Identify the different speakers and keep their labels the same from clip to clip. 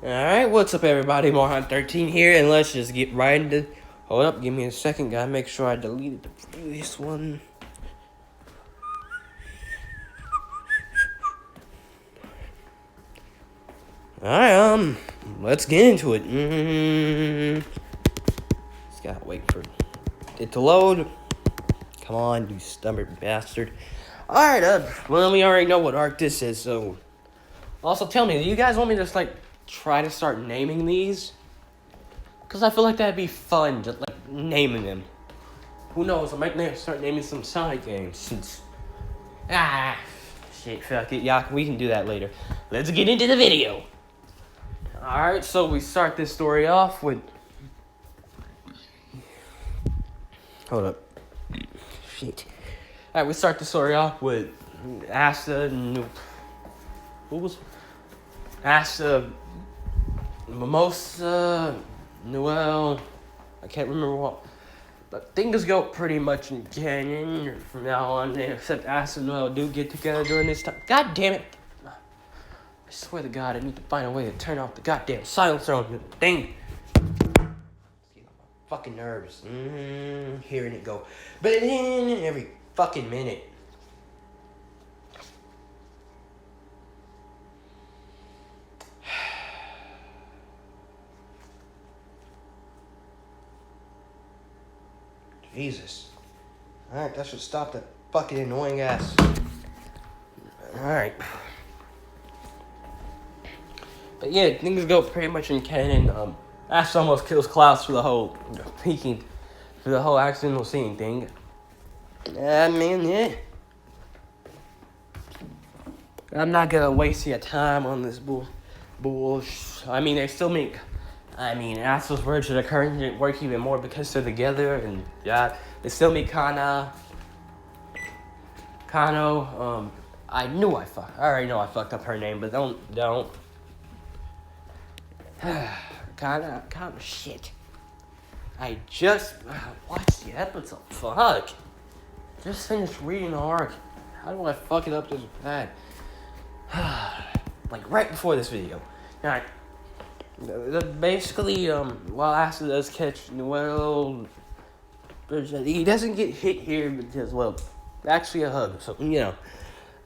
Speaker 1: Alright, what's up everybody, Mohan13 here, and let's just get right into... Hold up, give me a second, gotta make sure I deleted the previous one. Alright, let's get into it. Just gotta wait for it to load. Come on, you stubborn bastard. Alright, well, we already know what arc this is, so... Also, tell me, do you guys want me to just, try to start naming these? Because I feel like that'd be fun, just, naming them. Who knows, I might start naming some Sonic games, since... Shit, fuck it, yeah, we can do that later. Let's get into the video! Alright, so we start this story off with... Hold up. Shit. Alright, we start the story off with Asta and... Who was... Asta... Mimosa... Noel... I can't remember what... But things go pretty much in canon from now on, except Asta and Noel do get together during this time. God damn it! I swear to God, I need to find a way to turn off the goddamn silencer on the thing. Fucking nerves. Hearing it go. But every fucking minute. Jesus. Alright, that should stop that fucking annoying ass. Alright. But yeah, things go pretty much in canon. Ash almost kills Klaus for the whole peeking, for the whole accidental seeing thing. I mean, yeah. I'm not gonna waste your time on this bullshit. I mean, they still make... Asta's words to the current work even more because they're together, and yeah, they still make Kano. I already know I fucked up her name, but don't. Kano, shit. I just watched the episode. Fuck. Just finished reading the arc. How do I fuck it up this bad? Right before this video. Alright. Basically, while Asta does catch Noel, he doesn't get hit here because, well, actually a hug. So,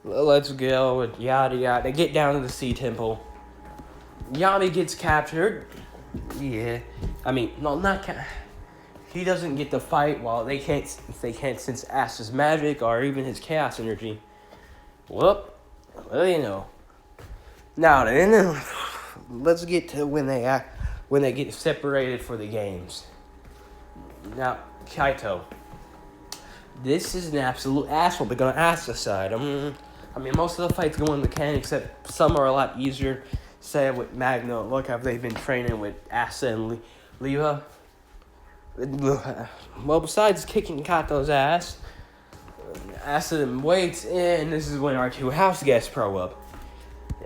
Speaker 1: let's go with yada yada. They get down to the Sea Temple. Yami gets captured. Yeah, he doesn't get to fight while they can't sense Asta's magic or even his chaos energy. Well, Now then, let's get to when they get separated for the games. Now, Kaito. This is an absolute asshole. They're gonna Asta side. Most of the fights go in the can, except some are a lot easier. Say with Magna, look how they've been training with Asta and Leva. Well, besides kicking Kato's ass, Asta then waits, and this is when our two house guests pro up.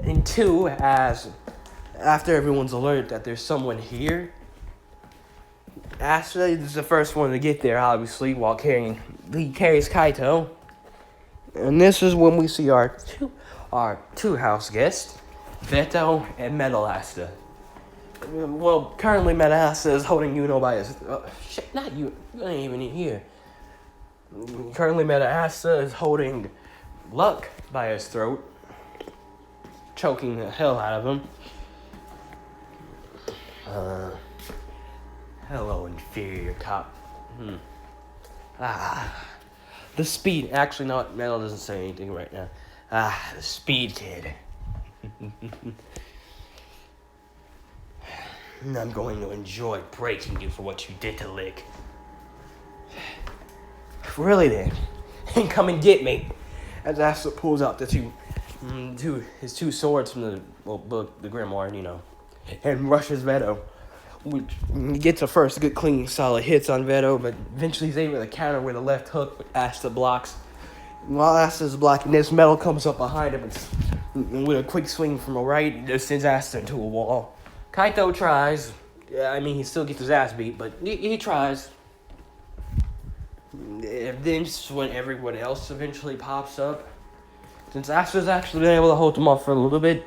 Speaker 1: And two, after everyone's alerted that there's someone here, Asta is the first one to get there, obviously, while he carries Kaito. And this is when we see our two house guests, Veto and Metal Asta. Well, currently Metal Asta is holding Yuno by his... shit, not you. You ain't even in here. Currently Metal Asta is holding Luck by his throat, choking the hell out of him. Hello, inferior cop. The speed. Actually, no, Metal doesn't say anything right now. The speed kid. I'm going to enjoy breaking you for what you did to Lick. Really then? And come and get me. As Asta pulls out his two swords from the grimoire, and rushes Veto. Which gets a first good, clean, solid hits on Veto, but eventually he's able to counter with a left hook with Asta blocks. While Asta's blocking this, Metal comes up behind him and with a quick swing from a right, it just sends Asta into a wall. Kaito tries. He still gets his ass beat, but he tries. Then when everyone else eventually pops up, since Asta's actually been able to hold them off for a little bit,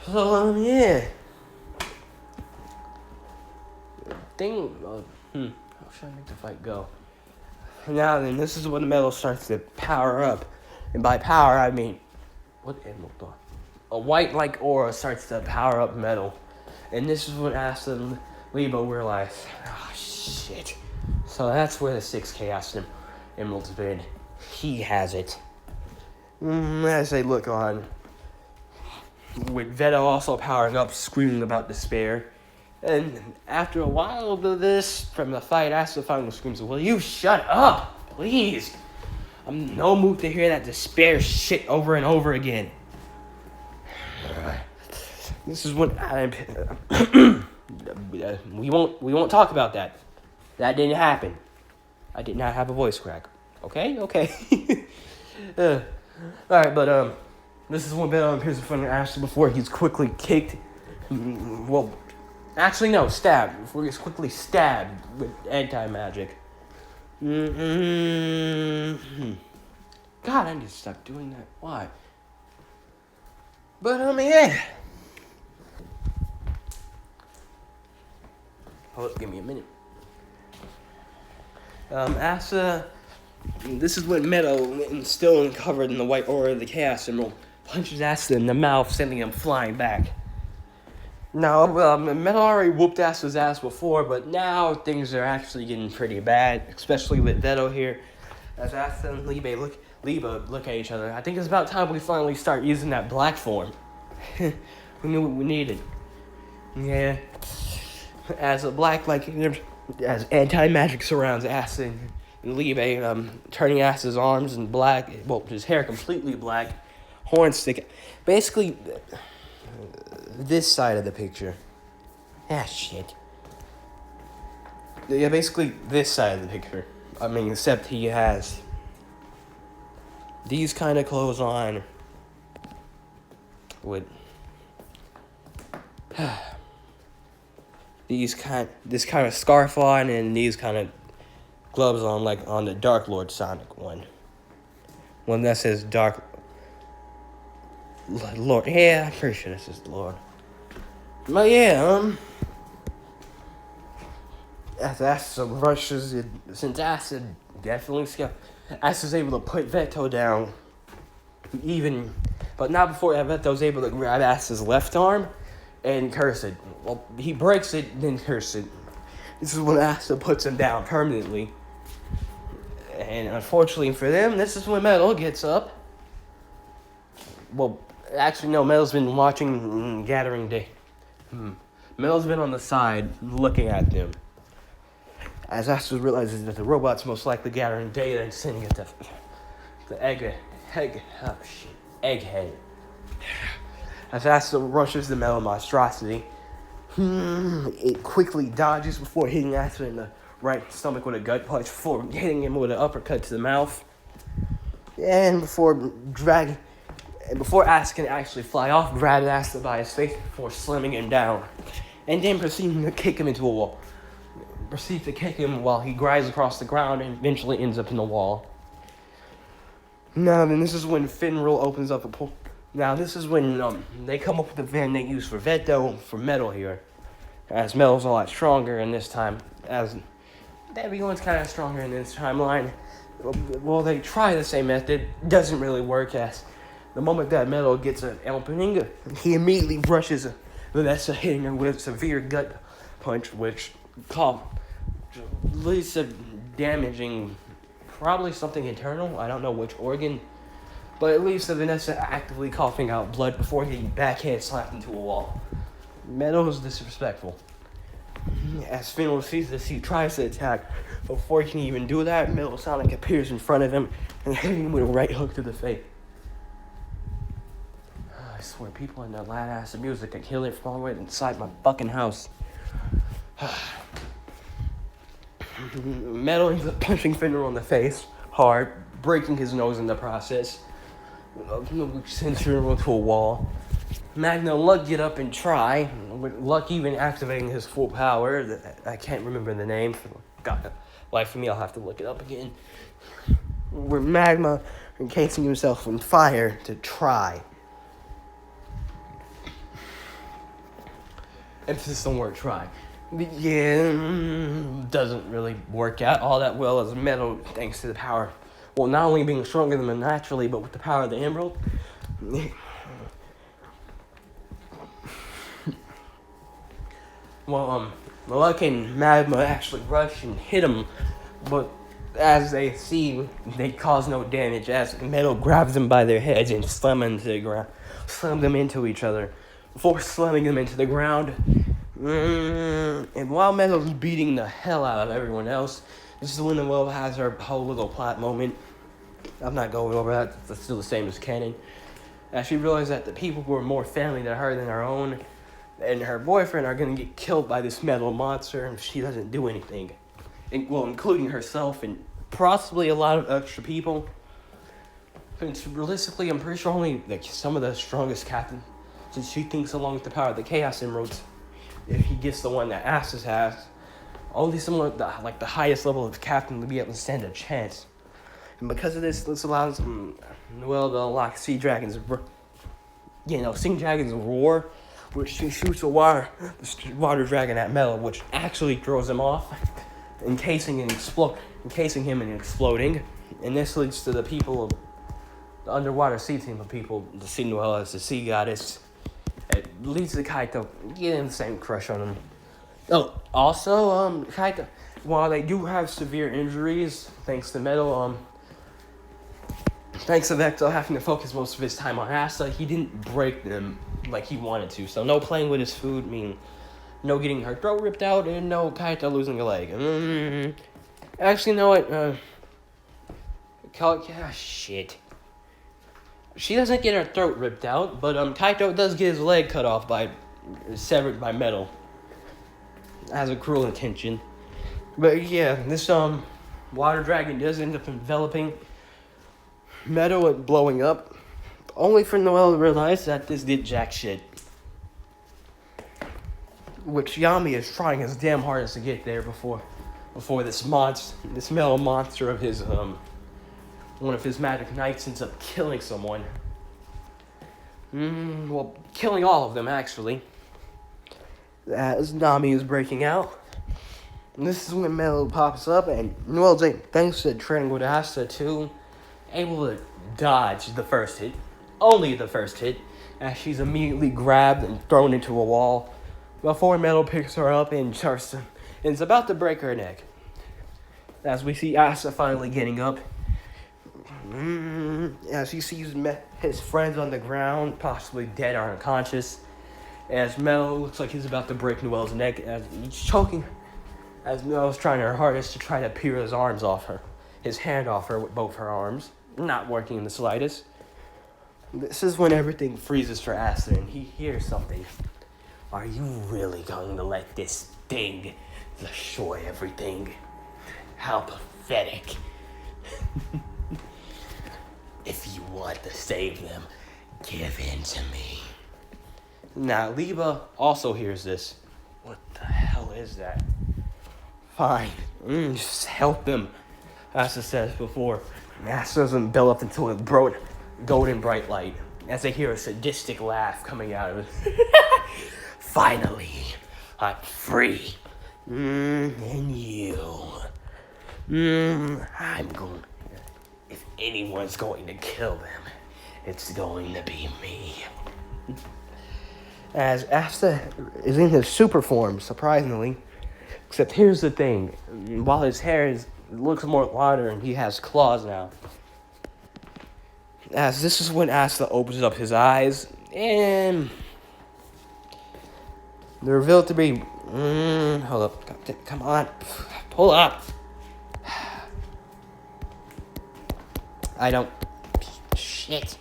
Speaker 1: So, yeah. How should I make the fight go? Now then, this is when the metal starts to power up. And by power, I mean, what animal thought? A white-like aura starts to power up metal. And this is when Asta and Lebo realize, shit. So that's where the 6K Asta Emerald's been. He has it. As they look on, with Veto also powering up, screaming about despair. And after a while of this, from the fight, Asta finally screams, "Will you shut up, please? I'm in no mood to hear that despair shit over and over again." This is what we won't talk about that. That didn't happen. I did not have a voice crack. Okay. All right, but this is when Venom appears in front of Asta before he's quickly kicked. Well, actually no, stabbed. Before he's quickly stabbed with anti-magic. God, I need to stop doing that. Why? But yeah. Hold up, give me a minute. Asta, this is when Meadow, still covered in the white aura of the Chaos Emerald, punches Asta in the mouth, sending him flying back. Now, Meadow already whooped Asta's ass before, but now things are actually getting pretty bad, especially with Veto here. As Asta and Lebo look at each other. I think it's about time we finally start using that black form. We knew what we needed. Yeah. As a black, as anti-magic surrounds Asta and Lebo, turning Asta's arms and black, his hair completely black, horns stick. Basically, this side of the picture. Shit. Yeah, basically this side of the picture. I mean, except he has these kind of clothes on with this kind of scarf on and these kind of gloves on, like on the Dark Lord Sonic one that says Dark Lord. Yeah, I'm pretty sure this is Lord. But yeah, as Asta rushes it, since Asta definitely Asta's able to put Veto down, but not before Veto's able to grab Asta's left arm and curse it. Well, he breaks it, then curse it. This is when Asta puts him down permanently. And unfortunately for them, this is when Metal gets up. Well, actually, no, Metal's been watching Gathering Day. Metal's been on the side looking at them. As Asta realizes that the robot's most likely gathering data and sending it to the egghead. As Asta rushes the Metal monstrosity, it quickly dodges before hitting Asta in the right stomach with a gut punch, before hitting him with an uppercut to the mouth. And before Asta can actually fly off, grabs Asta by his face before slamming him down. And then proceeding to kick him into a wall. Proceeds to kick him while he glides across the ground and eventually ends up in the wall. Now then, this is when Finral opens up a pool. Now this is when they come up with the van they use for Veto for Metal here. As Metal's a lot stronger in this time. As everyone's kind of stronger in this timeline. Well, they try the same method. Doesn't really work. As the moment that Metal gets an opening, he immediately brushes Vanessa, hitting her with a severe gut punch, which leads to damaging probably something internal. I don't know which organ, but it leads to Vanessa actively coughing out blood before getting backhand slapped into a wall. Metal is disrespectful. As Finral sees this, he tries to attack. Before he can even do that, Metal Sonic appears in front of him and hits him with a right hook to the face. I swear, people in that loud ass music can kill it from all the way inside my fucking house. Metal ends up punching Finral in the face hard, breaking his nose in the process, which sends Finral to a wall. Magna and Luck get up and try, with Luck even activating his full power. I can't remember the name. God, life for me, I'll have to look it up again. Where Magma encasing himself in fire to try. Emphasis on word try. Yeah, doesn't really work out all that well as metal thanks to the power. Well, not only being stronger than them naturally, but with the power of the emerald. Well, Malek and Magma actually rush and hit him, but as they see, they cause no damage as Metal grabs them by their heads and slam them into the ground, slam them into each other, before slamming them into the ground. And while Metal's beating the hell out of everyone else, this is when the world has her whole little plot moment. I'm not going over that, that's still the same as canon. As she realized that the people who are more family to her than her own, and her boyfriend are going to get killed by this metal monster if she doesn't do anything. Well, including herself and possibly a lot of extra people. Since realistically, I'm pretty sure only some of the strongest captain, since she thinks along with the power of the Chaos Emeralds, if he gets the one that Astus has, only someone at the highest level of captain to be able to stand a chance. And because of this allows Noelle to unlock Sea Dragon's roar, which she shoots the water dragon at Metal, which actually throws him off, encasing him and exploding. And this leads to the people of the underwater sea team of people, the sea Noelle as the sea goddess. It leads to Kaito getting the same crush on him. Oh, also, Kaito, while they do have severe injuries, thanks to Metal, thanks to Vector having to focus most of his time on Asta, he didn't break them like he wanted to. So no playing with his food, no getting her throat ripped out, and no Kaito losing a leg. Actually, you know what? Shit. She doesn't get her throat ripped out, but Kaito does get his leg cut off severed by Metal. Has a cruel intention. But yeah, this water dragon does end up enveloping Metal and blowing up, only for Noelle to realize that this did jack shit. Which Yami is trying his damn hardest to get there before this metal monster of his one of his magic knights ends up killing someone. Well, killing all of them actually. As Nami is breaking out. And this is when Metal pops up and Noelle, thanks to training with Asta too, able to dodge the first hit, only the first hit, as she's immediately grabbed and thrown into a wall before Metal picks her up and is about to break her neck. As we see Asta finally getting up, as he sees his friends on the ground, possibly dead or unconscious, as Metal looks like he's about to break Noelle's neck, as he's choking, as Noelle's trying her hardest to try to peel his hand off her with both her arms. Not working in the slightest. This is when everything freezes for Asta and he hears something. Are you really going to let this thing destroy everything? How pathetic. If you want to save them, give in to me. Now, Liba also hears this. What the hell is that? Fine. Just help them. Asta says before. Asta doesn't build up until a golden bright light, as they hear a sadistic laugh coming out of it. Finally, I'm free. And you. If anyone's going to kill them, it's going to be me. As Asta is in his super form, surprisingly. Except here's the thing. While his hair looks more water and he has claws now. As this is when Asta opens up his eyes and they're revealed to be hold up, come on, pull up. I don't shit.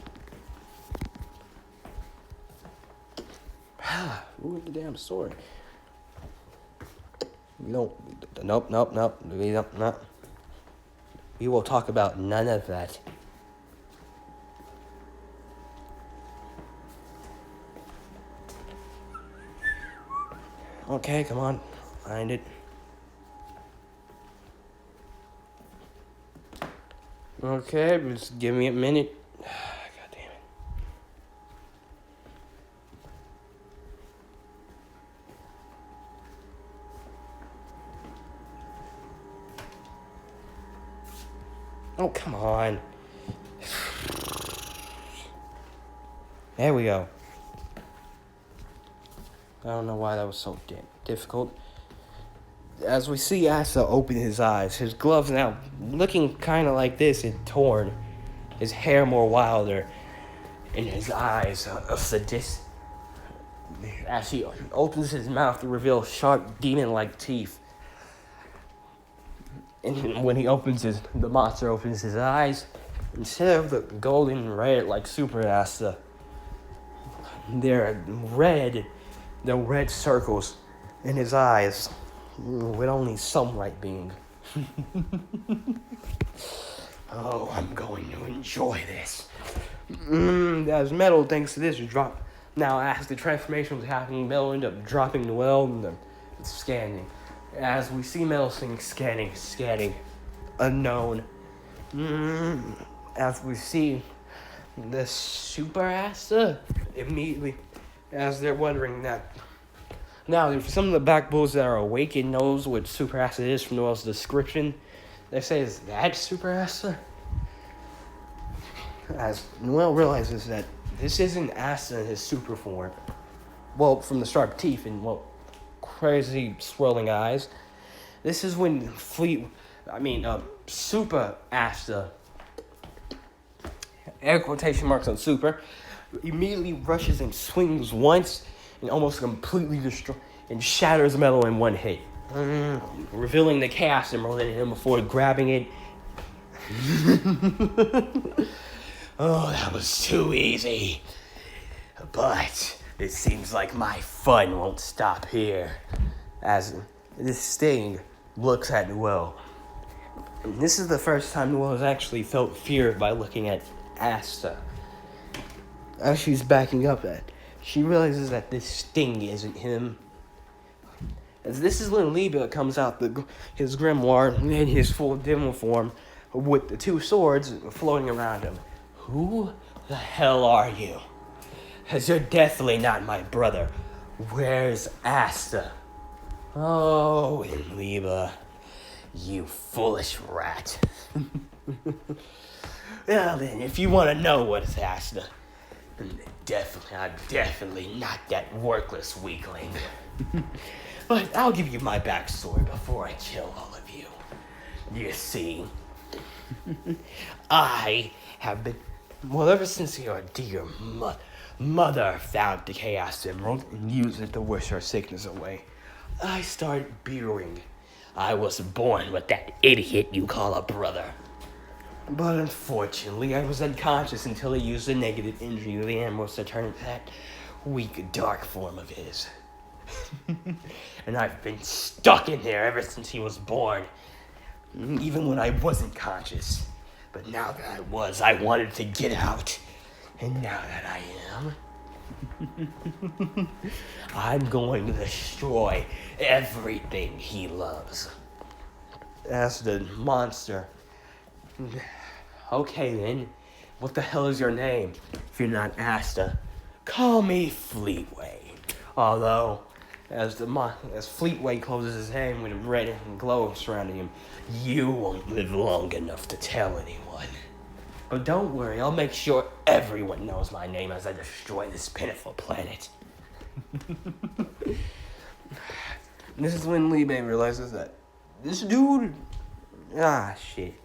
Speaker 1: Ooh, the damn sword. Nope. We will talk about none of that. Okay, come on. Find it. Okay, just give me a minute. God damn it. Oh, come on. There we go. I don't know why that was so difficult. As we see Asta open his eyes, his gloves now looking kind of like this and torn. His hair more wilder, and his eyes a sadist. As he opens his mouth to reveal sharp demon-like teeth. And when the monster opens his eyes, instead of the golden red like Super Asta, they're red circles in his eyes, with only some light being. Oh, I'm going to enjoy this. As Metal, thanks to this, drop. Now, as the transformation was happening, Metal ended up dropping the well and scanning. As we see Metal scanning, unknown. As we see the Super Asta immediately, as they're wondering that. Now, if some of the back bulls that are awakened knows what Super Asta is from Noel's description, they say, is that Super Asta? As Noel realizes that this isn't Asta in his super form. Well, from the sharp teeth and, crazy swirling eyes. This is when Super Asta, air quotation marks on super, immediately rushes and swings once and almost completely destroys and shatters Metal in one hit. Revealing the Chaos Emerald in him before grabbing it. Oh, that was too easy. But it seems like my fun won't stop here. As this Sting looks at Noel. This is the first time Noel has actually felt fear by looking at Asta. As she's backing up at, she realizes that this Sting isn't him. As this is when Liba comes out his grimoire in his full demo form with the two swords floating around him. Who the hell are you? As you're definitely not my brother. Where's Asta? Oh, Liba, you foolish rat. Well then, if you want to know what is Asta, I'm definitely not that worthless weakling. But I'll give you my backstory before I kill all of you. You see, I have been, ever since your dear mother found the Chaos Emerald and used it to wish her sickness away, I started beering. I was born with that idiot you call a brother. But unfortunately, I was unconscious until he used the negative energy of the emeralds to turn into that weak, dark form of his. And I've been stuck in there ever since he was born, even when I wasn't conscious. But now that I was, I wanted to get out. And now that I am, I'm going to destroy everything he loves. As the monster. Okay then, what the hell is your name? If you're not Asta, call me Fleetway. Although, as Fleetway closes his hand with a red glow surrounding him, you won't live long enough to tell anyone. But don't worry, I'll make sure everyone knows my name as I destroy this pitiful planet. This is when Libe realizes that this dude... shit.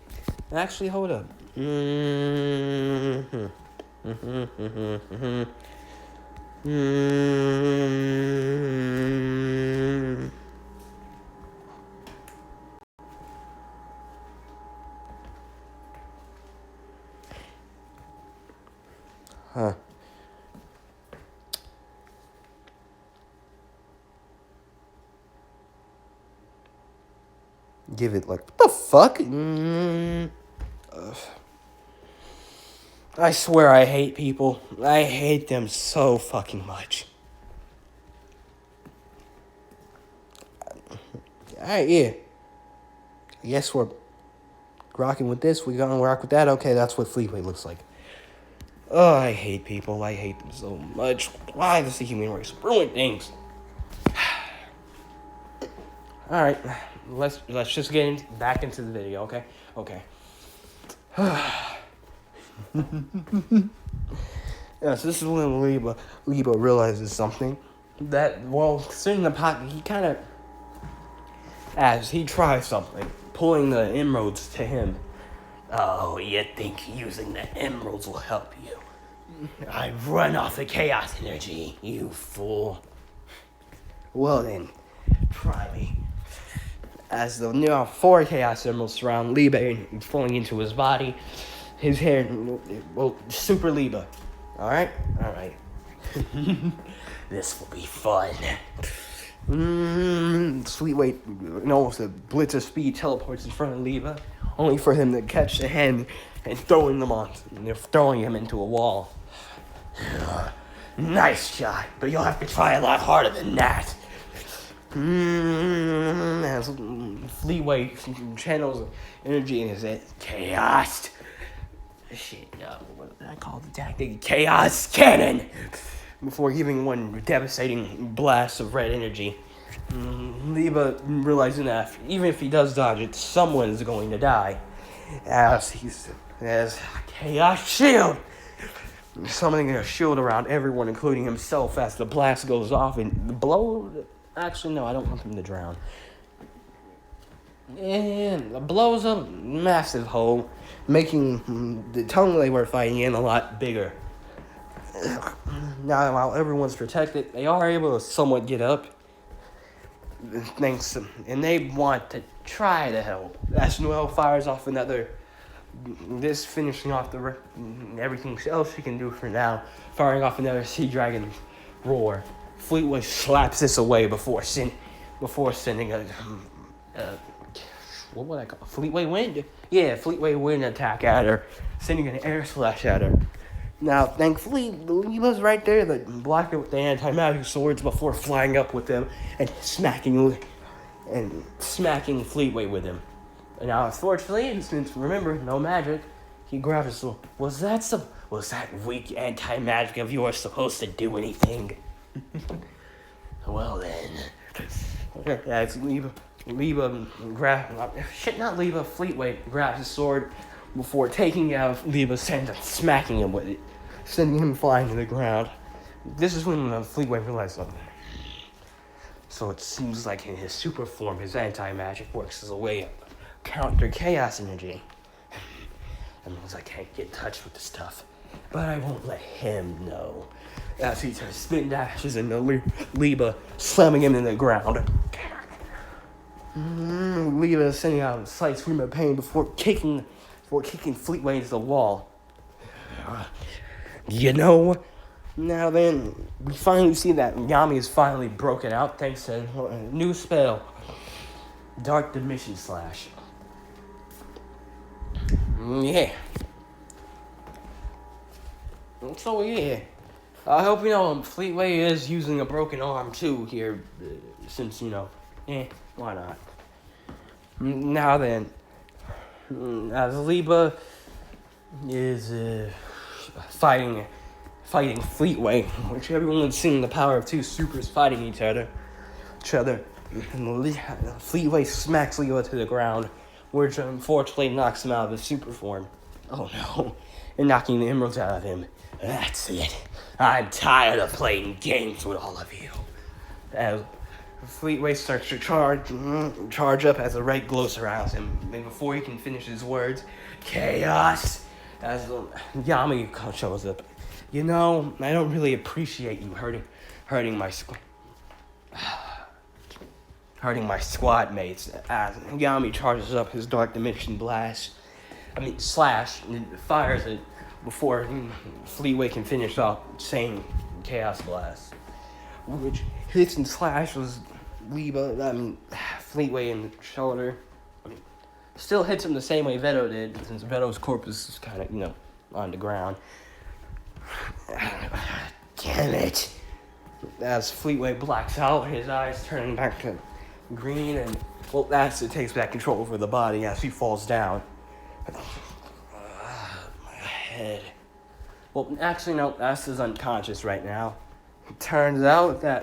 Speaker 1: Actually, hold up. Huh. Give it like, what the fuck? I swear I hate people. I hate them so fucking much. Alright, yeah. I guess we're rocking with this. We're gonna rock with that. Okay, that's what Fleetway looks like. Oh, I hate people. I hate them so much. Why does the human race ruin things? Alright, let's just get back into the video, okay? Okay. Yes, this is when Liba realizes something. That, well, sitting in the pocket, he kind of, as he tries something, pulling the emeralds to him. Oh, you think using the emeralds will help you? I run off the chaos energy, you fool. Well then, try me. As the now 4 chaos emeralds surround Liba and falling into his body, his hair, well, super Liba. Alright? Alright. This will be fun. Sweet weight, almost a blitz of speed teleports in front of Liba, only for him to catch the hand and throwing him into a wall. Nice shot, but you'll have to try a lot harder than that. As Fleetway channels energy in his head. Chaos. Shit, no. What did I call the tactic? Chaos Cannon! Before giving one devastating blast of red energy. Liba realizing that even if he does dodge it, someone is going to die. As Chaos Shield! Summoning a shield around everyone, including himself, as the blast goes off and the blow. Actually, no, I don't want him to drown. And blows a massive hole, making the tunnel they were fighting in a lot bigger. Now, while everyone's protected, they are able to somewhat get up. And they want to try to help. As Noelle fires off another. This finishing off everything else she can do for now, firing off another Sea Dragon roar. Fleetway slaps this away before sending a what would I call it? Fleetway Wind? Yeah, Fleetway Wind attack at her, sending an air slash at her. Now, thankfully, Liba's right there to block her with the anti-magic swords before flying up with them and smacking Fleetway with him. Now, unfortunately, since remember, no magic, he grabs his sword. Was that weak anti-magic of yours supposed to do anything? Well then. Yeah, it's Fleetway grabs his sword before taking out Liba's hand and smacking him with it, sending him flying to the ground. This is when Fleetway realized something. So it seems like in his super form, his anti-magic works as a way of counter chaos energy. That means I can't get in touch with the stuff, but I won't let him know. As he spin dashes into Liba, slamming him in the ground. Liba is sending out a slight scream of pain before kicking Fleetway into the wall. Now then, we finally see that Yami is finally broken out thanks to a new spell, Dark Dimension Slash. Yeah. So yeah, I hope Fleetway is using a broken arm too here, since why not? Now then, as Liba is fighting Fleetway, which everyone has seen the power of two supers fighting each other. And Fleetway smacks Liba to the ground, which unfortunately knocks him out of his super form. Oh no, and knocking the emeralds out of him. That's it. I'm tired of playing games with all of you. As Fleetway starts to charge up as a red glow surrounds him, and before he can finish his words, chaos, as Yami shows up. I don't really appreciate you hurting my squad mates. As Yami charges up his Dark Dimension slash, and fires it before Fleetway can finish off saying Chaos Blast, which hits and slashes Fleetway in the shoulder. Still hits him the same way Veto did, since Veto's corpus is kind of, on the ground. Damn it. As Fleetway blacks out, his eyes turning back to green, and, that's it takes back control over the body as he falls down. My head. Actually, no, Asta's unconscious right now. It turns out that,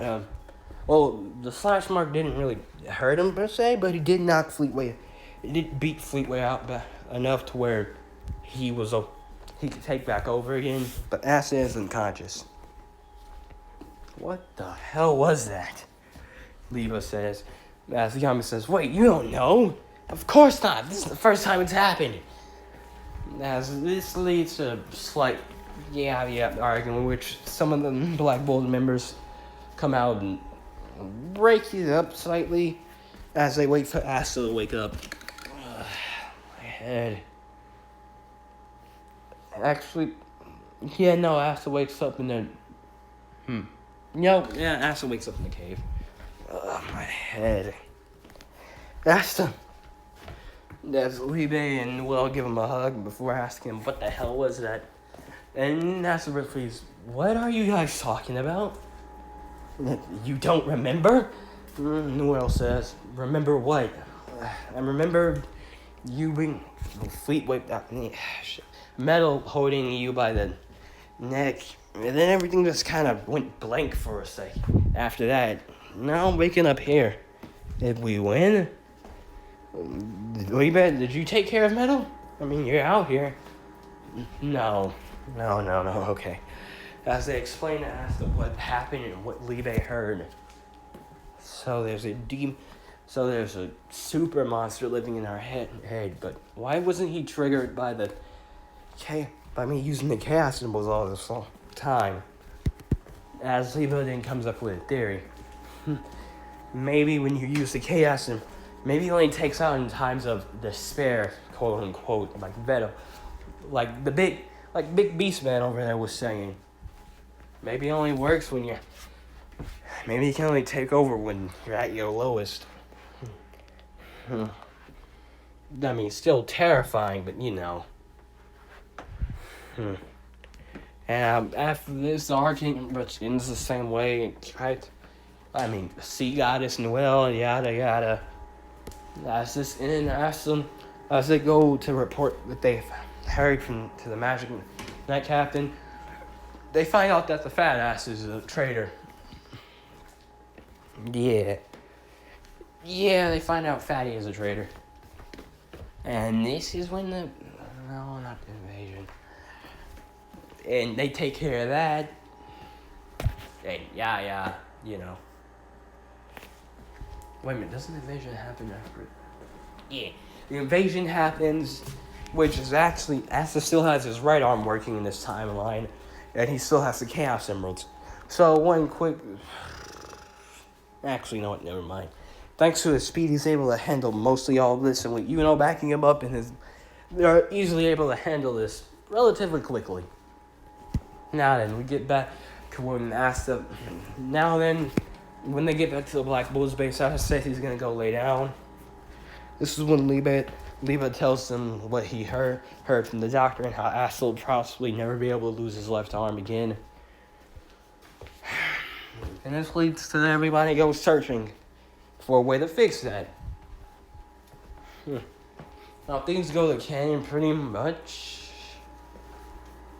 Speaker 1: the slash mark didn't really hurt him per se, but he did knock Fleetway. It did beat Fleetway out enough to where he could take back over again, but Asta is unconscious. What the hell was that? Leva says. As Yami says, wait, you don't know? Of course not. This is the first time it's happened. As this leads to a slight argument in which some of the Black Bolt members come out and break it up slightly as they wait for Asta to wake up. My head. Actually, Asta wakes up and then... Asta wakes up in the cave. My head. Asta. That's Libe and Will give him a hug before asking him what the hell was that. And Asta replies, what are you guys talking about? You don't remember? Noel says, remember what? I remember you being Metal holding you by the neck. And then everything just kind of went blank for a second. After that, now I'm waking up here. Did we win? Did you take care of Metal? I mean, you're out here. No, okay. As they explain to Asta what happened and what Libe heard. So there's a super monster living in our head, but why wasn't he triggered by me using the chaos symbols all this time? As Libe then comes up with a theory. Maybe when you use the chaos symbol, maybe it only takes out in times of despair, quote unquote, like Veto. Like the big beast man over there was saying. Maybe it only works when maybe you can only take over when you're at your lowest. I mean, still terrifying, but you know. And after this, the argument ends the same way, right? I mean, sea goddess Noelle, yada yada. As this in, ask them as they go to report that they've heard to the Magic Knight Captain. They find out that the fat ass is a traitor. Yeah, they find out Fatty is a traitor. And this is when no, not the invasion. And they take care of that. And you know. Wait a minute, doesn't the invasion happen after it? Yeah, the invasion happens, which is actually, Asta still has his right arm working in this timeline, and he still has the Chaos Emeralds. So actually, you know what, never mind. Thanks to his speed, he's able to handle mostly all of this, and with Yuno backing him up, they're easily able to handle this relatively quickly. Now then, we get back to when Asta, when they get back to the Black Bull's base, Asta says he's gonna go lay down. This is when Liba tells them what he heard from the doctor and how Asta will possibly never be able to lose his left arm again. And this leads to everybody go searching for a way to fix that. Now things go to canon pretty much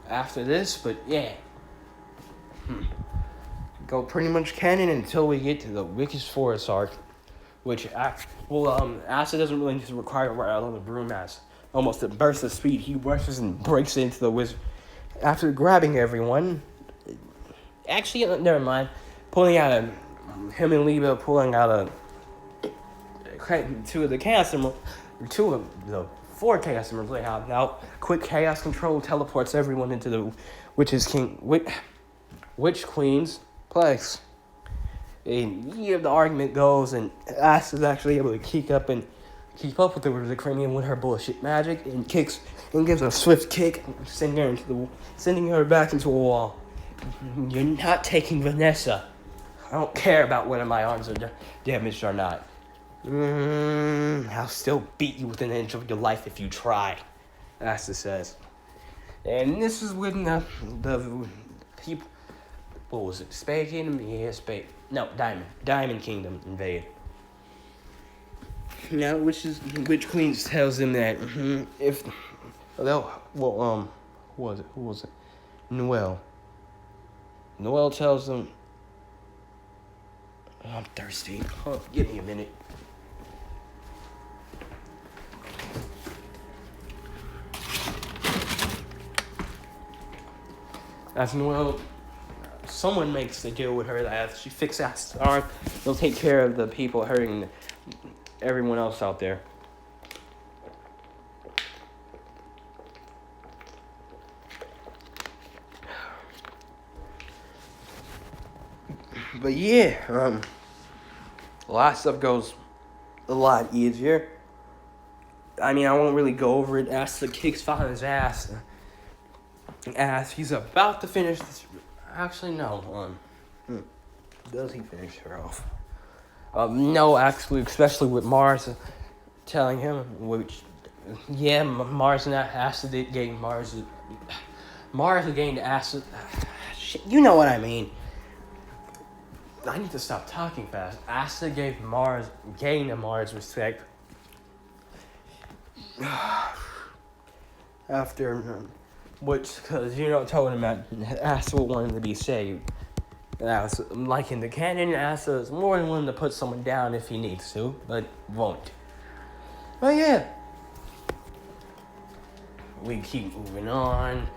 Speaker 1: after this, but yeah. Go pretty much canon until we get to the Wicked Forest arc, which Asta doesn't really need to require right out on the broom as almost a burst of speed. He rushes and breaks into the wizard after grabbing everyone. Actually, never mind. Him and Liba pulling out two of the chaos emeralds, two of the four chaos emeralds they have now. Quick chaos control teleports everyone into the Witch Queen's place. And the argument goes, and Asta's actually able to keep up with the Cranium with her bullshit magic, and gives a swift kick, sending her back into a wall. You're not taking Vanessa. I don't care about whether my arms are damaged or not. I'll still beat you within an inch of your life if you try, Asta says. And this is when the people, what was it, Spade Kingdom? Yeah, Diamond Kingdom invade. Now, Witch Queen tells them that who was it? Noelle tells them, I'm thirsty. Give me a minute. As well, someone makes the deal with her that if she fixes Asta's arm, they'll take care of the people hurting everyone else out there. But yeah, a lot of stuff goes a lot easier. I mean, I won't really go over it. Asta kicks Father's ass. He's about to finish this. Actually, no. Does he finish her off? No, actually, especially with Mars telling him, which, yeah, Mars and Asta did gain Mars gained Asta. Shit, you know what I mean. I need to stop talking fast. Asta gained Mars respect after, which, because, told him that Asta wanted to be saved. That was, like in the canon, Asta is more than willing to put someone down if he needs to, but won't. But yeah. We keep moving on.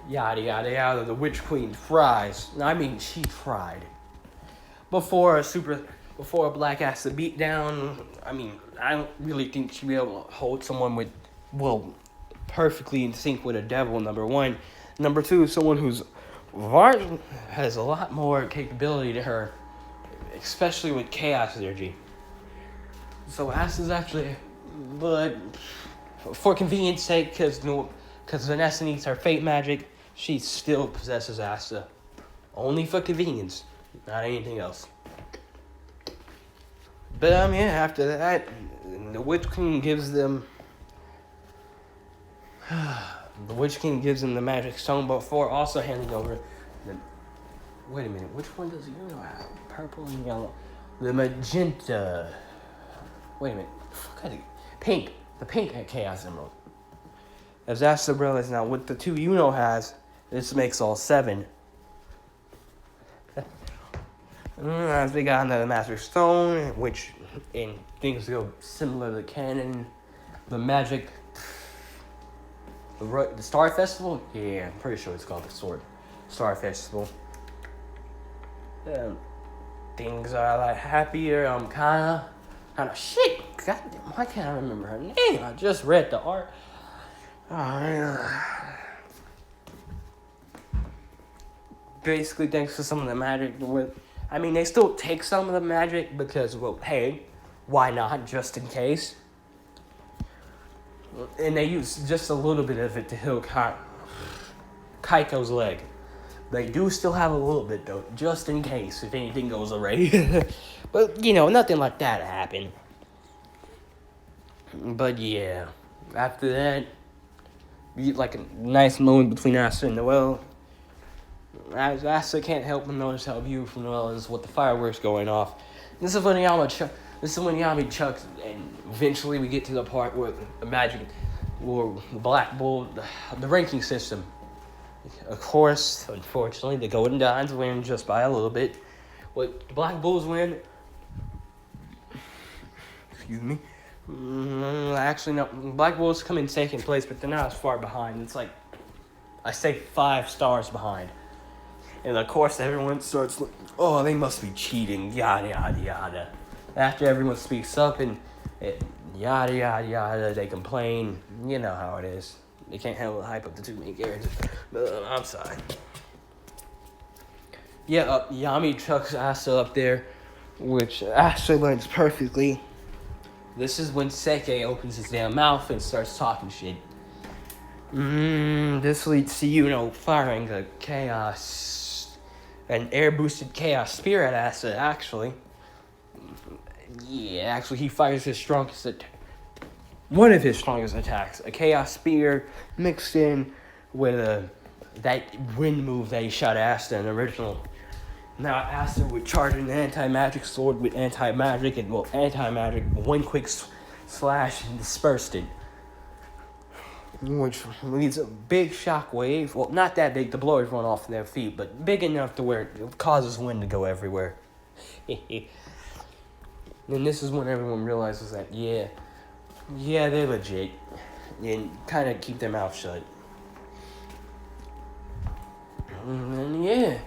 Speaker 1: Yada, yada, yada. The Witch Queen tries. I mean, she tried. Before a black ass to beat down, I mean, I don't really think she'd be able to hold someone with, perfectly in sync with a devil, number one. Number two, someone who's has a lot more capability to her, especially with chaos energy. So Asta's actually, but for convenience sake, because Vanessa needs her fate magic, she still possesses Asta. Only for convenience. Not anything else. But after that, the Witch King gives them the magic stone before also handing over the. Wait a minute, which one does Uno have? Purple and yellow. The magenta. Wait a minute. Pink. The pink Chaos Emerald. As Asta realizes now, with the two Uno has, this makes all 7. As they got into the Master Stone, which in things go similar to canon, the magic, the Star Festival. Yeah, I'm pretty sure it's called the Star Festival. Things are a lot happier. Kind of shit. God, why can't I remember her name? I just read the art. Basically, thanks to some of the magic they still take some of the magic because, hey, why not, just in case? And they use just a little bit of it to heal Kaito's leg. They do still have a little bit, though, just in case, if anything goes awry. But, nothing like that happened. But, yeah, after that, like a nice moment between Asta and Noelle. Asta can't help but notice how beautiful Noelle is with the fireworks going off. This is when Yami chucks, and eventually we get to the part where the magic, or the Black Bull, the ranking system. Of course, unfortunately, the Golden Dons win just by a little bit. What the Black Bulls win, excuse me, actually no, Black Bulls come in second place, but they're not as far behind. It's like, I say 5 stars behind. And of course, everyone starts, they must be cheating, yada, yada, yada. After everyone speaks up and yada, yada, yada, they complain. You know how it is. They can't handle the hype of the two main characters. But I'm sorry. Yeah, Yami chucks Asta up there, which Asta learns perfectly. This is when Seke opens his damn mouth and starts talking shit. This leads to, firing a an air-boosted chaos spear at Asta, actually. Yeah, actually, he fires one of his strongest attacks, a chaos spear mixed in with that wind move that he shot Asta in the original. Now Asta would charge an anti-magic sword with anti-magic, and anti-magic, one quick slash and dispersed it. Which leads a big shockwave. Well, not that big, the blowers run off their feet, but big enough to where it causes wind to go everywhere. And this is when everyone realizes that, yeah, they're legit. And kind of keep their mouth shut. And yeah.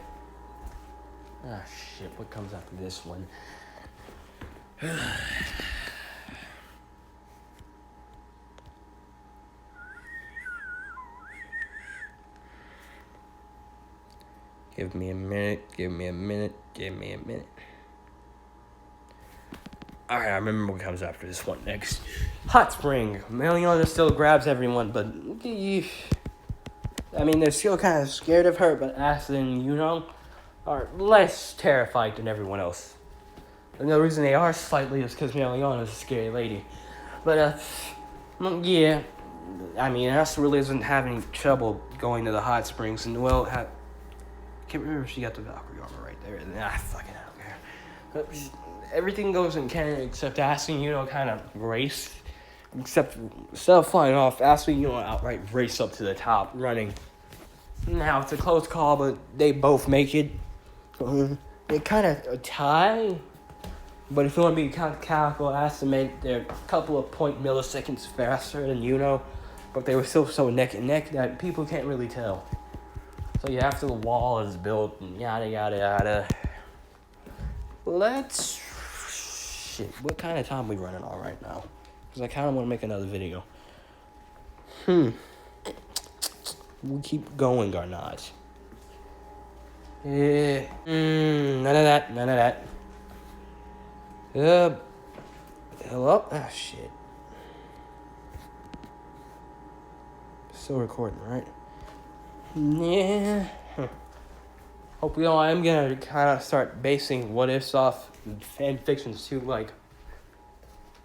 Speaker 1: Ah, shit, what comes after this one? Give me a minute. Alright, I remember what comes after this one next. Hot Spring. Meliana still grabs everyone, but I mean, they're still kind of scared of her, but Asta and Yuno are less terrified than everyone else. And the reason they are slightly is because Meliana's a scary lady. But, yeah. I mean, Asta really isn't having trouble going to the hot springs. And, well, I can't remember if she got the Valkyrie armor right there. Fucking I don't care. But everything goes in canon except Asta and Yuno kind of race. Except instead of flying off, Asta and Yuno outright race up to the top, running. Now, it's a close call, but they both make it. They kind of a tie. But if you want to be calico, Asta made their couple of milliseconds faster than Yuno. But they were still so neck and neck that people can't really tell. So yeah, after the wall is built and yada yada yada. Shit, what kind of time we running on right now? Because I kind of want to make another video. We keep going, Garnage. Yeah. None of that. Hello? Ah, shit. Still recording, right? Yeah. Hope you know I'm gonna kind of start basing what ifs off fan fictions too. Like,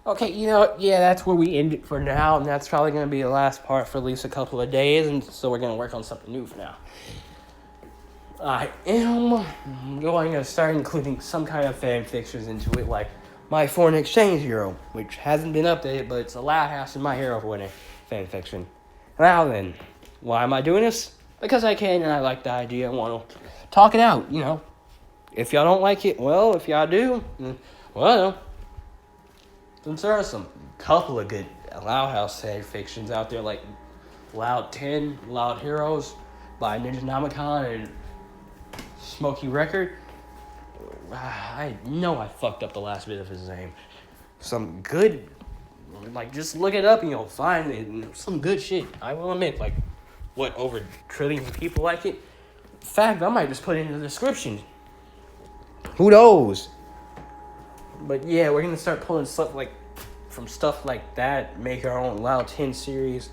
Speaker 1: okay, you know, yeah, that's where we end it for now, and that's probably gonna be the last part for at least a couple of days, and so we're gonna work on something new for now. I am going to start including some kind of fan fictions into it, like my foreign exchange hero, which hasn't been updated, but it's a Loud House in my hero winning fan fiction. Now then, why am I doing this? Because I can, and I like the idea, and want to talk it out, you know. If y'all don't like it, well, if y'all do, well, since there are some couple of good Loud House fan fictions out there, like Loud 10, Loud Heroes by Ninja Namicon and Smokey Record. I know I fucked up the last bit of his name. Some good, like, just look it up and you'll find it. Some good shit, I will admit. Like, what, over a trillion people like it? In fact, I might just put it in the description. Who knows? But yeah, we're gonna start pulling stuff like that, make our own Loud 10 series,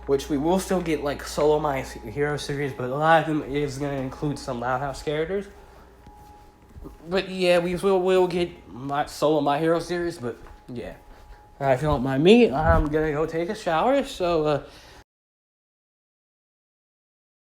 Speaker 1: which we will still get like solo my hero series, but a lot of them is gonna include some Loud House characters. But yeah, we'll get my solo my hero series, but yeah. If you don't mind me, I'm gonna go take a shower, so